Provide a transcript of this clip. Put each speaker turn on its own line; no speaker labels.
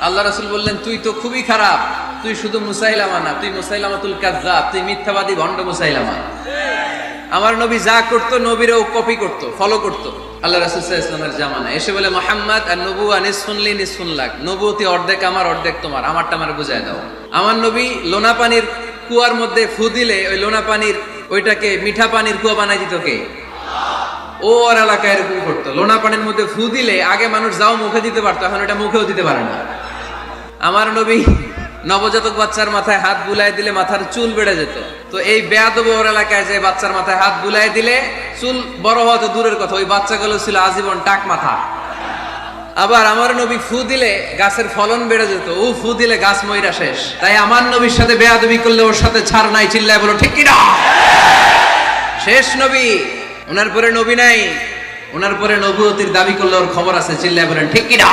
আল্লাহ রাসূল বললেন, তুই তো খুবই খারাপ, তুই শুধু মুসাইলামা না, তুই মুসাইলামাতুল কাযযাব, তুই মিথ্যাবাদী ভণ্ড মুসাইলামা। আমার নবী যা করতো নবীরাও কপি করতো, ফলো করতো। আল্লাহ রাসূল সাল্লাল্লাহু আলাইহি ওয়াসাল্লামের জামানা এসে বলে, মুহাম্মদ আর নবুয়া নিসফুন লি নিসফুন লাক, নবুয়তি অর্ধেক আমার অর্ধেক তোমার, আমারটা আমার বুঝায় দাও। আমার নবী লোনা পানির কুয়ার মধ্যে ফু দিলে ওই লোনা পানির ওইটাকে মিঠা পানির কুয়া বানাই দিত কে? ও আর এলাকায় এরকম করতো, লোনা পানির মধ্যে ফু দিলে আগে মানুষ যাও মুখে দিতে পারতো, এখন এটা মুখেও দিতে পারে না। আমার নবী নবজাতক বাচ্চার মাথায় হাত বুলাই দিলে মাথার চুল বেড়ে যেত। তো এই বেয়াদব ওর এলাকায় যে বাচ্চার মাথায় হাত বুলাই দিলে চুল বড় হওয়া তো দূরের কথা, ওই বাচ্চাগুলো ছিল আজীবন টাক মাথা। আবার আমার নবী ফু দিলে গাছের ফলন বেড়ে যেত, ও ফু দিলে গাছ মইরা শেষ। তাই আমার নবীর সাথে বেয়াদবি করলে ওর সাথে ছাড় নাই, চিল্লায় বলো ঠিক কি না? শেষ নবী, ওনার পরে নবী নাই, ওনার পরে নবুয়তির দাবি করলে ওর খবর আছে, চিল্লায় বলেন ঠিক কি না?